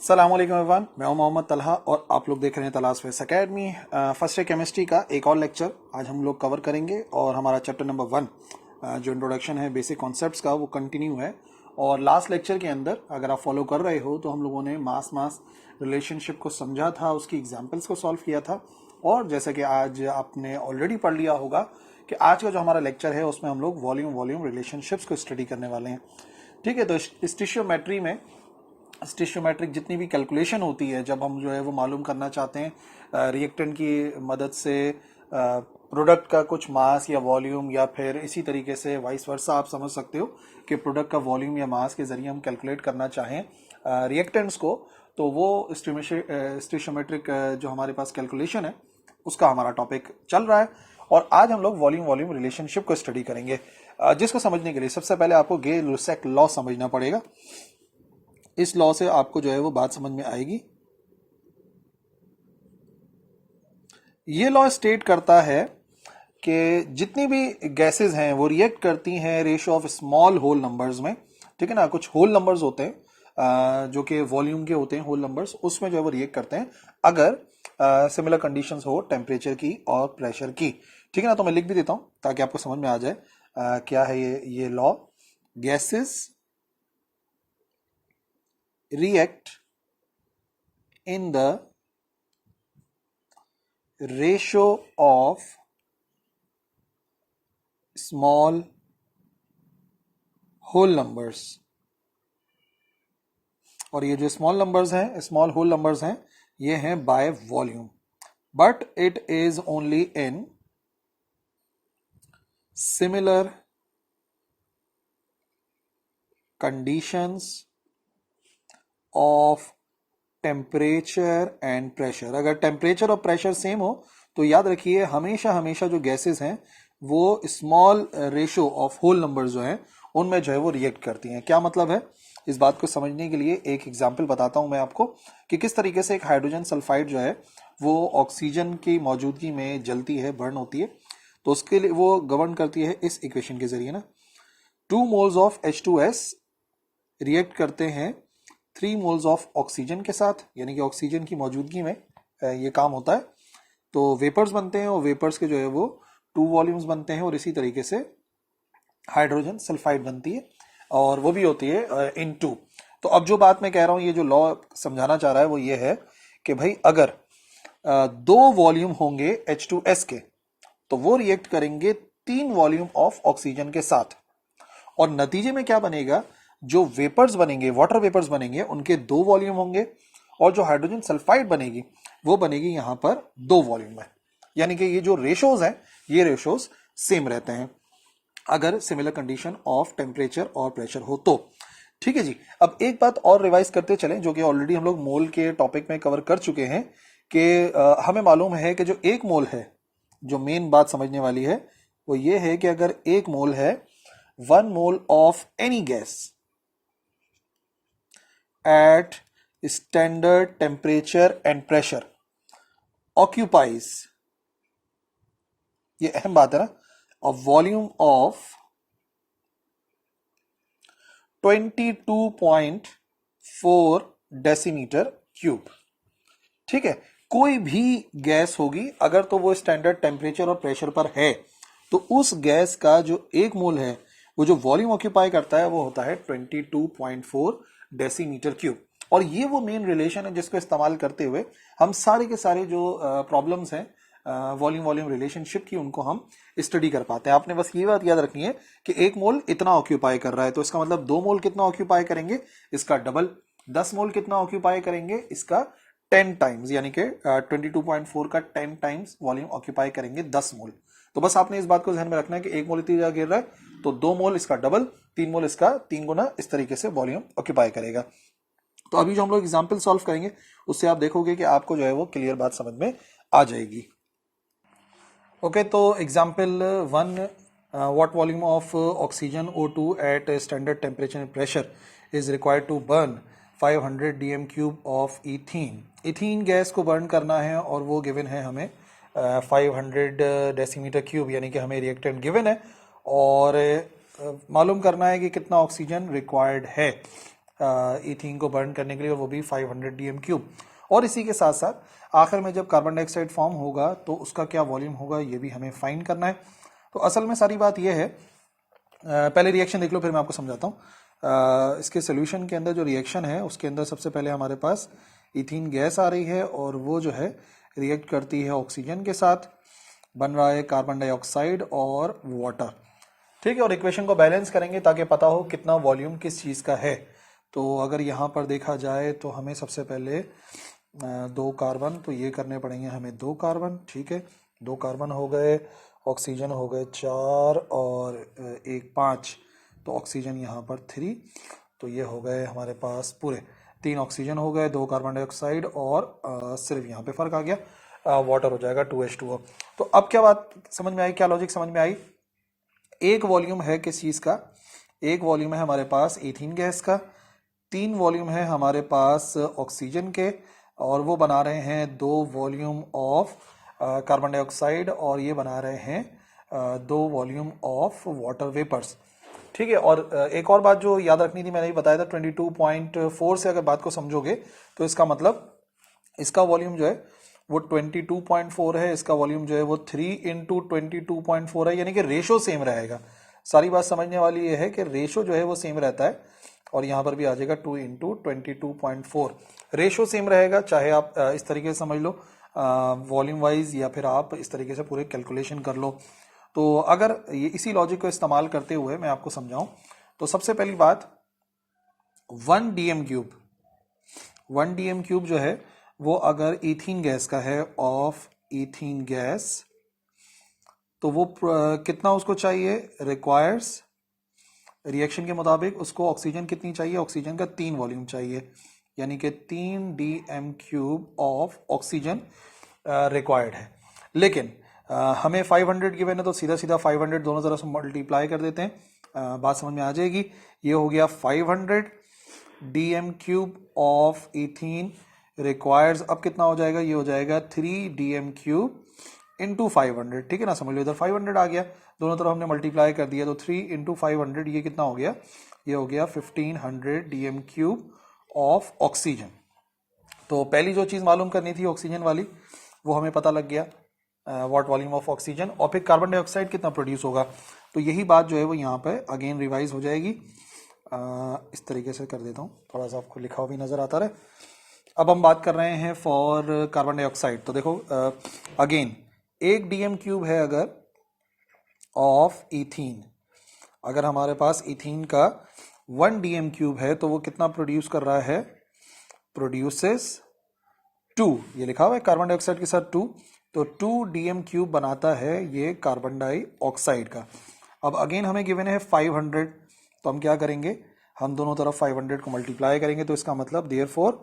अस्सलामुअलैकुम एवरीवन, मैं हूं मोहम्मद तलहा और आप लोग देख रहे हैं तलाश face academy. First year chemistry का एक और लेक्चर आज हम लोग कवर करेंगे और हमारा चैप्टर नंबर 1 जो इंट्रोडक्शन है बेसिक कॉन्सेप्ट्स का वो कंटिन्यू है। और लास्ट लेक्चर के अंदर अगर आप फॉलो कर रहे हो तो हम लोगों ने मास रिलेशनशिप को समझा था, उसकी एग्जाम्पल्स को सॉल्व किया था। और जैसा कि आज आपने ऑलरेडी पढ़ लिया होगा कि आज का जो हमारा लेक्चर है उसमें हम लोग वॉल्यूम रिलेशनशिप्स को स्टडी करने वाले हैं। ठीक है, तो स्टिशियोमेट्री में स्टिशियोमेट्रिक जितनी भी कैलकुलेशन होती है, जब हम जो है वो मालूम करना चाहते हैं रिएक्टेंट की मदद से प्रोडक्ट का कुछ मास या वॉल्यूम, या फिर इसी तरीके से वाइस वर्सा आप समझ सकते हो कि प्रोडक्ट का वॉल्यूम या मास के जरिए हम कैलकुलेट करना चाहें रिएक्टेंट्स को, तो वो स्टिशियोमेट्रिक जो हमारे पास कैलकुलेशन है उसका हमारा टॉपिक चल रहा है। और आज हम लोग वॉल्यूम रिलेशनशिप को स्टडी करेंगे, जिसको समझने के लिए सबसे पहले आपको गे-लुसेक लॉ समझना पड़ेगा। इस लॉ से आपको जो है वो बात समझ में आएगी। ये लॉ स्टेट करता है कि जितनी भी गैसेस हैं वो रिएक्ट करती हैं ratio of small whole numbers में। ठीक है ना, कुछ होल नंबर्स होते हैं जो कि वॉल्यूम के होते हैं, होल नंबर्स, उसमें जो है वो रिएक्ट करते हैं अगर सिमिलर कंडीशंस हो टेम्परेचर की और प्रेशर की। ठीक है ना, तो मैं लिख भी देता हूं ताकि आपको समझ में आ जाए क्या है ये law. Gases react in the ratio of small whole numbers। और ये जो स्मॉल नंबर्स हैं, स्मॉल होल नंबर्स हैं, ये हैं by volume, but it is only in similar conditions of temperature and pressure. अगर टेम्परेचर और प्रेशर सेम हो तो याद रखिए हमेशा जो गैसेस हैं वो small ratio of whole numbers जो हैं उनमें जो है वो रिएक्ट करती हैं। क्या मतलब है, इस बात को समझने के लिए एक एग्जांपल बताता हूं मैं आपको कि किस तरीके से एक हाइड्रोजन सल्फाइड जो है वो ऑक्सीजन की मौजूदगी में जलती है, बर्न होती है। तो उसके लिए वो गवर्न करती है इस इक्वेशन के जरिए ना। 2 मोल्स ऑफ H2S रिएक्ट करते हैं 3 मोल्स ऑफ ऑक्सीजन के साथ, यानी कि ऑक्सीजन की मौजूदगी में ये काम होता है। तो वेपर्स बनते हैं और वेपर्स के जो है वो 2 वॉल्यूम्स बनते हैं और इसी तरीके से हाइड्रोजन सल्फाइड बनती है और वो भी होती है इन 2। तो अब जो बात मैं कह रहा हूं, ये जो लॉ समझाना चाह रहा है वो ये है कि भाई अगर 2 वॉल्यूम होंगे H2S के तो वो रिएक्ट करेंगे 3 वॉल्यूम ऑफ ऑक्सीजन के साथ, और नतीजे में क्या बनेगा, जो वेपर्स बनेंगे, वाटर वेपर्स बनेंगे, उनके 2 वॉल्यूम होंगे, और जो हाइड्रोजन सल्फाइड बनेगी वो बनेगी यहां पर 2 वॉल्यूम में। यानी कि ये जो रेशोज हैं ये रेशोज सेम रहते हैं अगर सिमिलर कंडीशन ऑफ टेम्परेचर और प्रेशर हो तो। ठीक है जी, अब एक बात और रिवाइज करते चलें जो कि ऑलरेडी हम लोग मोल के टॉपिक में कवर कर चुके हैं कि हमें मालूम है कि जो एक मोल है, जो मेन बात समझने वाली है वो ये है कि अगर एक मोल है, 1 mole of any gas at standard temperature and pressure occupies, ये अहम बात है ना, a volume of 22.4 decimetre cube. ठीक है, कोई भी गैस होगी अगर तो वो स्टैंडर्ड टेम्परेचर और प्रेशर पर है तो उस गैस का जो एक मोल है वो जो वॉल्यूम ऑक्यूपाई करता है वो होता है 22.4 डेसीमीटर क्यूब। और ये वो मेन रिलेशन है जिसको इस्तेमाल करते हुए हम सारे के सारे जो प्रॉब्लम्स हैं वॉल्यूम रिलेशनशिप की उनको हम स्टडी कर पाते हैं। आपने बस ये बात याद रखनी है कि एक मोल इतना ऑक्यूपाई कर रहा है तो इसका मतलब 2 मोल कितना ऑक्यूपाई करेंगे, इसका डबल। 10 मोल कितना ऑक्यूपाई करेंगे, इसका 10 टाइम्स, यानी कि 22.4 का 10 टाइम्स वॉल्यूम ऑक्यूपाई करेंगे 10 मोल। तो बस आपने इस बात को ध्यान में रखना है कि एक मोल इतनी जगह गिर रहा है तो 2 मोल इसका डबल, 3 मोल इसका 3 गुना, इस तरीके से वॉल्यूम ऑक्यूपाई करेगा। तो अभी जो हम लोग एग्जांपल सॉल्व करेंगे उससे आप देखोगे कि आपको जो है वो क्लियर बात समझ में आ जाएगी। ओके, तो example 1, what volume of oxygen O2 at standard temperature and pressure is required to burn 500 dm³ of ethene. Ethene gas को बर्न करना है और वो गिवन है हमें 500 डेसीमीटर क्यूब, यानी कि हमें रिएक्टेंट गिवन है और मालूम करना है कि कितना ऑक्सीजन रिक्वायर्ड है। इथीन को बर्न करने के लिए, वो भी 500 डीएम क्यूब। और इसी के साथ साथ आखिर में जब कार्बन डाइऑक्साइड फॉर्म होगा तो उसका क्या वॉल्यूम होगा ये भी हमें फाइंड करना है। तो असल में सारी बात यह है, पहले रिएक्शन देख लो फिर मैं आपको समझाता हूँ। इसके सोल्यूशन के अंदर जो रिएक्शन है उसके अंदर सबसे पहले हमारे पास इथीन गैस आ रही है और वो जो है रिएक्ट करती है ऑक्सीजन के साथ, बन रहा है कार्बन डाइऑक्साइड और वाटर। ठीक है, और इक्वेशन को बैलेंस करेंगे ताकि पता हो कितना वॉल्यूम किस चीज़ का है। तो अगर यहाँ पर देखा जाए तो हमें सबसे पहले 2 कार्बन, तो ये करने पड़ेंगे हमें 2 कार्बन। ठीक है, 2 कार्बन हो गए, ऑक्सीजन हो गए 4 और 1 5, तो ऑक्सीजन यहाँ पर 3, तो ये हो गए हमारे पास पूरे 3 ऑक्सीजन हो गए, 2 कार्बन डाइऑक्साइड और सिर्फ यहाँ पे फर्क आ गया, वाटर हो जाएगा 2H2O। तो अब क्या बात समझ में आई, क्या लॉजिक समझ में आई? एक वॉल्यूम है किस चीज़ का? एक वॉल्यूम है हमारे पास एथीन गैस का, 3 वॉल्यूम है हमारे पास ऑक्सीजन के, और वो बना रहे हैं 2 वॉल्यूम ऑफ कार्बन डाइऑक्साइड, और ये बना रहे हैं 2 वॉल्यूम ऑफ वाटर वेपर्स। ठीक है, और एक और बात जो याद रखनी थी, मैंने भी बताया था 22.4 से अगर बात को समझोगे तो इसका मतलब इसका वॉल्यूम जो है वो 22.4 है, इसका वॉल्यूम जो है वो 3 इंटू 22.4 है, यानी कि रेशो सेम रहेगा। सारी बात समझने वाली ये है कि रेशो जो है वो सेम रहता है, और यहाँ पर भी आ जाएगा 2 इंटू 22.4, रेशो सेम रहेगा। चाहे आप इस तरीके से समझ लो वॉल्यूम वाइज, या फिर आप इस तरीके से पूरे कैलकुलेशन कर लो। तो अगर ये इसी लॉजिक को इस्तेमाल करते हुए मैं आपको समझाऊं तो सबसे पहली बात 1 डीएम क्यूब जो है वो अगर इथीन गैस का है, ऑफ इथीन गैस, तो वो कितना उसको चाहिए, रिक्वायर्स रिएक्शन के मुताबिक उसको ऑक्सीजन कितनी चाहिए, ऑक्सीजन का 3 वॉल्यूम चाहिए, यानी कि 3 DM cube of oxygen required है। लेकिन हमें 500 गिवन है तो सीधा सीधा 500 दोनों तरफ से मल्टीप्लाई कर देते हैं, बात समझ में आ जाएगी। ये हो गया 500 DM cube of ethene requires, अब कितना हो जाएगा, ये हो जाएगा 3 डीएम क्यूब इंटू 500। ठीक है ना, समझ लो इधर 500 आ गया, दोनों तरफ हमने मल्टीप्लाई कर दिया, तो 3 इंटू 500 ये कितना हो गया, ये हो गया 1500 डीएम क्यूब ऑफ ऑक्सीजन। तो पहली जो चीज़ मालूम करनी थी ऑक्सीजन वाली वो हमें पता लग गया, व्हाट वॉल्यूम ऑफ ऑक्सीजन, और फिर कार्बन डाइऑक्साइड कितना प्रोड्यूस होगा। तो यही बात जो है वो यहाँ पे अगेन रिवाइज हो जाएगी। इस तरीके से कर देता हूँ, थोड़ा सा आपको लिखा हुआ भी नजर आता रहे। अब हम बात कर रहे हैं फॉर कार्बन डाइऑक्साइड, तो देखो अगेन 1 डीएम क्यूब है अगर ऑफ इथीन, अगर हमारे पास इथीन का 1 डीएम क्यूब है तो वो कितना प्रोड्यूस कर रहा है, प्रोड्यूसेस 2, ये लिखा हुआ है कार्बन डाइऑक्साइड के साथ 2, तो 2 डीएम क्यूब बनाता है ये कार्बन डाइऑक्साइड का। अब अगेन हमें गिवन है 500, तो हम क्या करेंगे, हम दोनों तरफ 500 को मल्टीप्लाई करेंगे, तो इसका मतलब therefore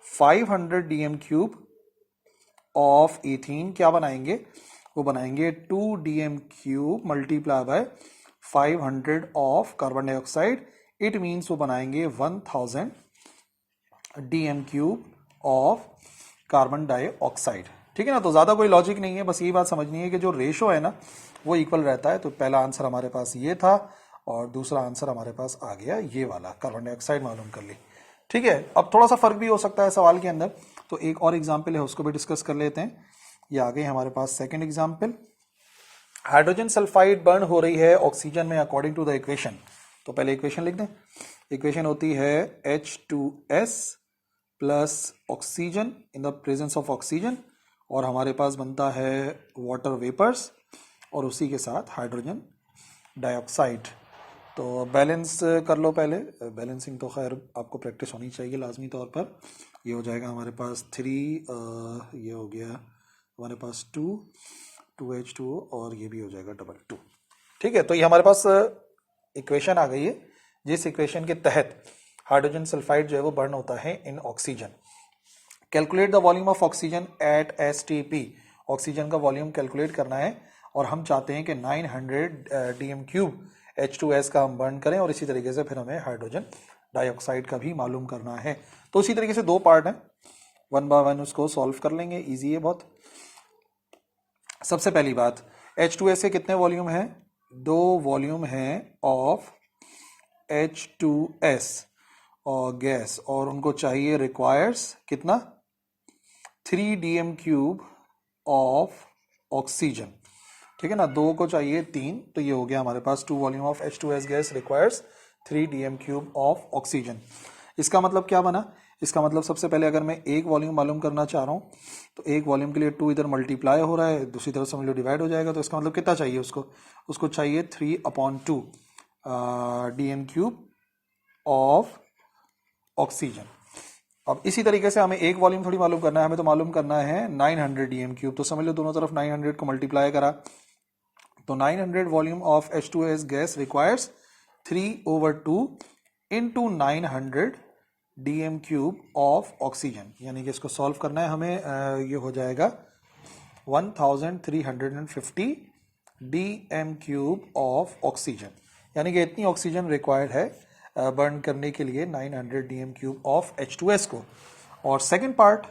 500 DM cube of ethene क्या बनाएंगे, वो बनाएंगे 2 DM cube multiply by 500 of carbon dioxide, it means वो बनाएंगे 1000 DM cube of carbon dioxide. ठीक है ना, तो ज्यादा कोई लॉजिक नहीं है, बस यही बात समझनी है कि जो रेशो है ना वो इक्वल रहता है। तो पहला आंसर हमारे पास ये था और दूसरा आंसर हमारे पास आ गया ये वाला, कार्बन डाइऑक्साइड मालूम कर ली। ठीक है, अब थोड़ा सा फर्क भी हो सकता है सवाल के अंदर, तो एक और एग्जाम्पल है उसको भी डिस्कस कर लेते हैं। ये आ गई हमारे पास second example, hydrogen sulphide burn हो रही है ऑक्सीजन में अकॉर्डिंग टू द इक्वेशन। तो पहले इक्वेशन लिख दें, इक्वेशन होती है H2S plus oxygen in the presence of oxygen, और हमारे पास बनता है वाटर वेपर्स और उसी के साथ हाइड्रोजन डाइऑक्साइड। तो बैलेंस कर लो पहले, बैलेंसिंग तो खैर आपको प्रैक्टिस होनी चाहिए लाजमी तौर पर। ये हो जाएगा हमारे पास 3, ये हो गया हमारे पास 2H2O, और ये भी हो जाएगा 2. ठीक है, तो ये हमारे पास इक्वेशन आ गई है जिस इक्वेशन के तहत हाइड्रोजन सल्फाइड जो है वो बर्न होता है in oxygen. Calculate the volume of oxygen at STP, oxygen का वॉल्यूम कैलकुलेट करना है और हम चाहते हैं कि 900 डीएम क्यूब H2S का हम बर्न करें, और इसी तरीके से फिर हमें हाइड्रोजन डाइऑक्साइड का भी मालूम करना है। तो इसी तरीके से 2 पार्ट हैं, 1 बाय 1 उसको सॉल्व कर लेंगे, इजी है बहुत। सबसे पहली बात, H2S के कितने वॉल्यूम हैं, 2 वॉल्यूम हैं ऑफ H2S, और गैस, और उनको चाहिए रिक्वायर्स कितना 3 dm³ ऑफ ऑक्सीजन, ठीक है ना, 2 को चाहिए 3, तो ये हो गया हमारे पास 2 volume of H2S gas requires 3 dm³ of oxygen. इसका मतलब क्या बना, इसका मतलब सबसे पहले अगर मैं एक वॉल्यूम मालूम करना चाह रहा हूँ तो एक वॉल्यूम के लिए 2 इधर मल्टीप्लाई हो रहा है, दूसरी तरफ समझ लो डिवाइड हो जाएगा, तो इसका मतलब कितना चाहिए उसको चाहिए 3/2 dm³ ऑफ ऑक्सीजन। अब इसी तरीके से हमें एक वॉल्यूम थोड़ी मालूम करना है, हमें तो मालूम करना है 900 dm³, तो समझ लो दोनों तरफ 900 को मल्टीप्लाई करा तो 900 volume of H2S gas requires 3/2 into 900 dm³ of oxygen, यानी कि इसको सॉल्व करना है हमें, ये हो जाएगा 1350 dm³ ऑफ ऑक्सीजन, यानी कि इतनी ऑक्सीजन रिक्वायर्ड है बर्न करने के लिए 900 dm³ ऑफ H2S को। और सेकेंड पार्ट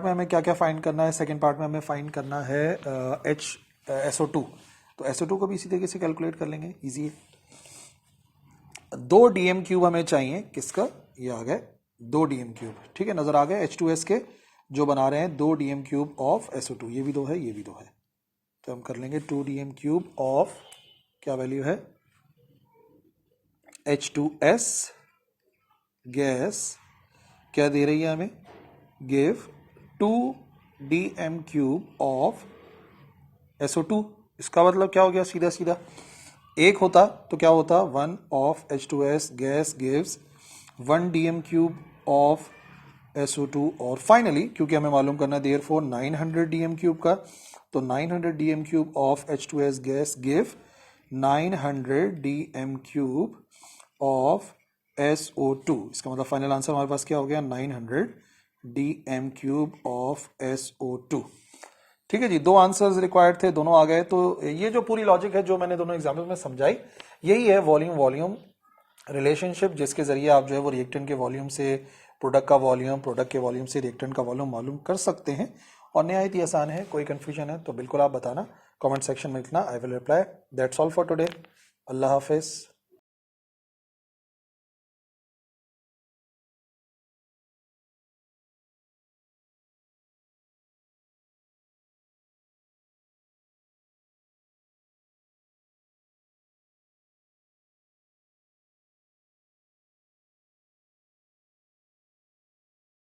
में हमें क्या क्या फाइंड करना है, सेकेंड पार्ट में हमें फाइंड करना है SO2, तो SO2 को भी इसी तरीके से कैलकुलेट कर लेंगे, इजी है। 2 dm³ हमें चाहिए, किसका, ये आ गए 2 dm³, ठीक है, नजर आ गए H2S के जो बना रहे हैं 2 dm³ ऑफ SO2, ये भी 2 है, ये भी 2 है, तो हम कर लेंगे 2 dm³ ऑफ, क्या वैल्यू है, H2S गैस क्या दे रही है हमें, गिव 2 dm³ ऑफ SO2। इसका मतलब क्या हो गया, सीधा सीधा एक होता तो क्या होता, 1 of H2S gas gives 1 dm³ of SO2, और फाइनली क्योंकि हमें मालूम करना है देयरफॉर 900 dm³ का, तो 900 dm³ of H2S gas give 900 dm³ of SO2। इसका मतलब फाइनल आंसर हमारे पास क्या हो गया, 900 dm³ ऑफ SO2। ठीक है जी, 2 आंसर्स रिक्वायर्ड थे, दोनों आ गए। तो ये जो पूरी लॉजिक है जो मैंने दोनों एग्जाम्पल में समझाई, यही है वॉल्यूम रिलेशनशिप, जिसके जरिए आप जो है वो रिएक्टेंट के वॉल्यूम से प्रोडक्ट का वॉल्यूम, प्रोडक्ट के वॉल्यूम से रिएक्टेंट का वॉल्यूम मालूम कर सकते हैं, और नहायत ही आसान है। कोई कंफ्यूजन है तो बिल्कुल आप बताना, कमेंट सेक्शन में लिखना, I will reply. That's all for today, Allah Hafiz.